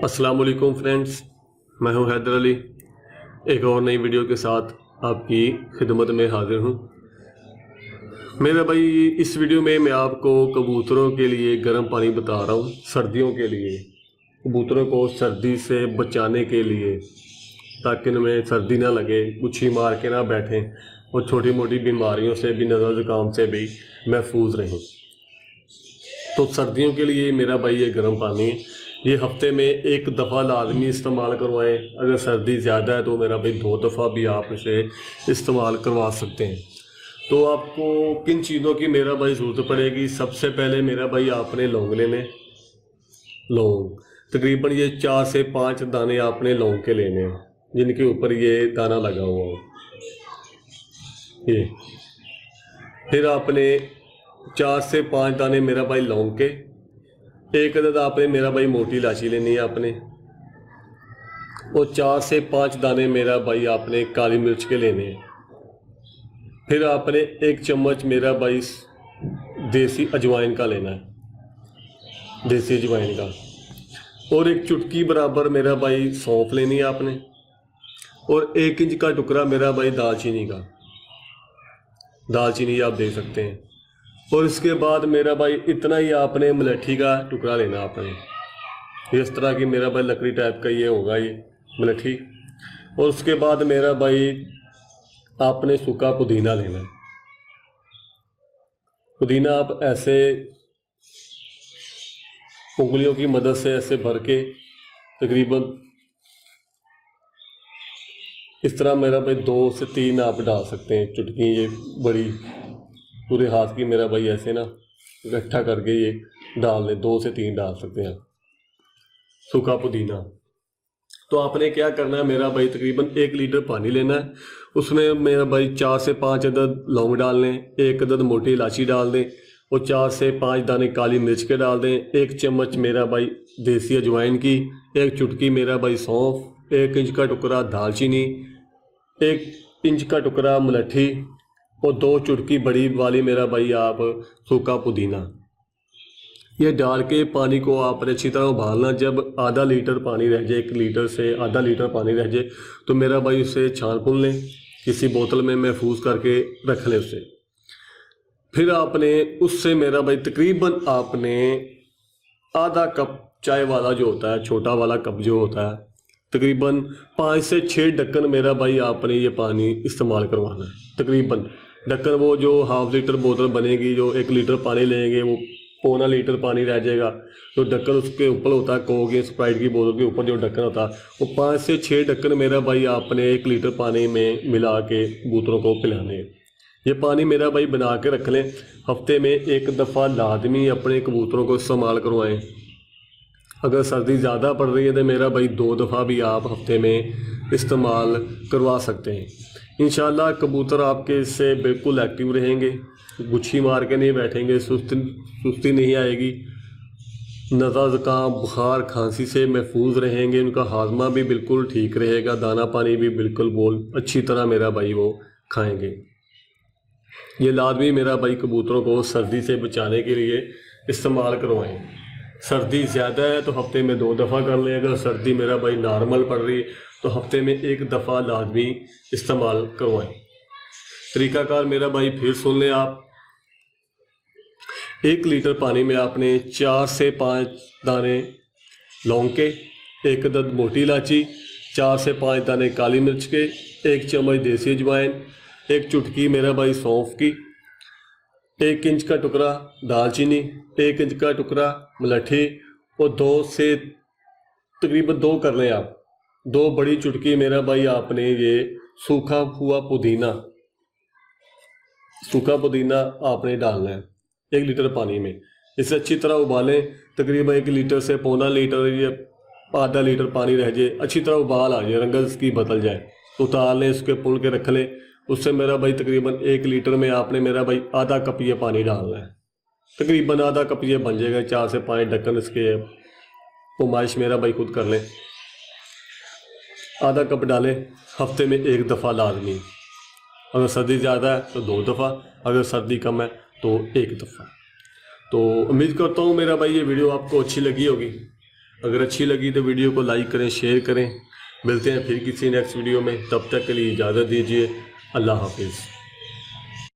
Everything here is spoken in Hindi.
अस्सलाम वालेकुम फ्रेंड्स, मैं हूं हैदर अली। एक और नई वीडियो के साथ आपकी खिदमत में हाजिर हूं। मेरे भाई, इस वीडियो में मैं आपको कबूतरों के लिए गर्म पानी बता रहा हूं। सर्दियों के लिए कबूतरों को सर्दी से बचाने के लिए, ताकि उनमें सर्दी ना लगे, गुच्छी मार के ना बैठें और छोटी मोटी बीमारियों से भी, नज़र ज़ुकाम से भी महफूज रहें। तो सर्दियों के लिए मेरा भाई ये गर्म पानी है, ये हफ्ते में एक दफ़ा लाजमी इस्तेमाल करवाएं। अगर सर्दी ज़्यादा है तो मेरा भाई 2 दफ़ा भी आप इसे इस्तेमाल करवा सकते हैं। तो आपको किन चीज़ों की मेरा भाई ज़रूरत पड़ेगी? सबसे पहले मेरा भाई आपने लौंग लेने, लौंग तकरीबन ये 4 से 5 दाने आपने लौंग के लेने हैं, जिनके ऊपर ये दाना लगा हुआ हो ये। फिर आपने 4 से 5 दाने मेरा भाई लौंग के, एक अदद आपने मेरा भाई मोटी इलायची लेनी है आपने, और 4 से 5 दाने मेरा भाई आपने काली मिर्च के लेने हैं। फिर आपने 1 चम्मच मेरा भाई देसी अजवाइन का लेना है, देसी अजवाइन का, और 1 चुटकी बराबर मेरा भाई सौंफ लेनी है आपने, और 1 इंच का टुकड़ा मेरा भाई दालचीनी का, दालचीनी आप दे सकते हैं। और इसके बाद मेरा भाई इतना ही आपने मलेठी का टुकड़ा लेना आपने, इस तरह की मेरा भाई लकड़ी टाइप का ये होगा ये मलेठी। और उसके बाद मेरा भाई आपने सूखा पुदीना लेना है। पुदीना आप ऐसे उंगलियों की मदद से ऐसे भर के तकरीबन इस तरह मेरा भाई 2 से 3 आप डाल सकते हैं चुटकी, ये बड़ी पूरे हाथ की मेरा भाई ऐसे ना इकट्ठा करके ये डाल लें, 2 से 3 डाल सकते हैं सूखा पुदीना। तो आपने क्या करना है मेरा भाई, तकरीबन 1 लीटर पानी लेना है, उसमें मेरा भाई 4 से 5 अदद लौंग डाल लें, 1 अदद मोटी इलायची डाल दें, और 4 से 5 दाने काली मिर्च के डाल दें, 1 चम्मच मेरा भाई देसी अजवाइन की, 1 चुटकी मेरा भाई सौंफ, 1 इंच का टुकड़ा दालचीनी, 1 इंच का टुकड़ा मलेठी, और 2 चुटकी बड़ी वाली मेरा भाई आप सूखा पुदीना। ये डाल के पानी को आपने अच्छी तरह उबालना। जब आधा लीटर पानी रह जाए, 1 लीटर से आधा लीटर पानी रह जाए, तो मेरा भाई उसे छान पुन लें, किसी बोतल में महफूज करके रख लें उसे। फिर आपने उससे मेरा भाई तकरीबन आपने आधा कप चाय वाला जो होता है, छोटा वाला कप जो होता है, तकरीबन 5 से 6 ढक्कन मेरा भाई आपने ये पानी इस्तेमाल करवाना है। तकरीबन ढक्कन, वो जो ½ लीटर बोतल बनेगी, जो 1 लीटर पानी लेंगे वो पौना लीटर पानी रह जाएगा। तो ढक्कन उसके ऊपर होता है, कोक या स्प्राइट की बोतल के ऊपर जो ढक्कन होता है, वो 5 से 6 ढक्कन मेरा भाई आपने 1 लीटर पानी में मिला के कबूतरों को पिलाने हैं। ये पानी मेरा भाई बना के रख लें। हफ्ते में 1 दफ़ा लाजमी अपने कबूतरों को इस्तेमाल करवाएं। अगर सर्दी ज़्यादा पड़ रही है तो मेरा भाई 2 दफ़ा भी आप हफ्ते में इस्तेमाल करवा सकते हैं। इंशाल्लाह कबूतर आपके इससे बिल्कुल एक्टिव रहेंगे, गुच्छी मार के नहीं बैठेंगे, सुस्ती नहीं आएगी, नज़र ज़ुकाम बुखार खांसी से महफूज रहेंगे, उनका हाजमा भी बिल्कुल ठीक रहेगा, दाना पानी भी बिल्कुल अच्छी तरह मेरा भाई वो खाएंगे। ये लाजमी मेरा भाई कबूतरों को सर्दी से बचाने के लिए इस्तेमाल करवाएं। सर्दी ज़्यादा है तो हफ्ते में 2 दफ़ा कर लें। अगर सर्दी मेरा भाई नॉर्मल पड़ रही है तो हफ्ते में 1 दफ़ा लाजमी इस्तेमाल करवाएं। तरीकाकार मेरा भाई फिर सुन लें आप। 1 लीटर पानी में आपने 4 से 5 दाने लौंग के, 1 अदद मोटी इलायची, 4 से 5 दाने काली मिर्च के, 1 चम्मच देसी अजवाइन, 1 चुटकी मेरा भाई सौंफ की, 1 इंच का टुकड़ा दालचीनी, 1 इंच का टुकड़ा मलेठी, और 2 से तकरीबन 2 कर लें आप, 2 बड़ी चुटकी मेरा भाई आपने ये सूखा हुआ पुदीना, सूखा पुदीना आपने डालना है 1 लीटर पानी में। इसे अच्छी तरह उबालें। तकरीबन 1 लीटर से पौना लीटर या आधा लीटर पानी रह जाए, अच्छी तरह उबाल आ जाए, रंगत इसकी बदल जाए, उतार लें, इसके पुल के रख लें। उससे मेरा भाई तकरीबन 1 लीटर में आपने मेरा भाई आधा कप ये पानी डालना है। तकरीबन आधा कप ये बन जाएगा। 4 से 5 ढक्कन इसके उमाइश मेरा भाई खुद कर लें। आधा कप डालें, हफ्ते में 1 दफ़ा लाजमी। अगर सर्दी ज़्यादा है तो 2 दफ़ा, अगर सर्दी कम है तो 1 दफ़ा। तो उम्मीद करता हूँ मेरा भाई ये वीडियो आपको अच्छी लगी होगी। अगर अच्छी लगी तो वीडियो को लाइक करें, शेयर करें। मिलते हैं फिर किसी नेक्स्ट वीडियो में, तब तक के लिए इजाज़त दीजिए। अल्लाह हाफिज़।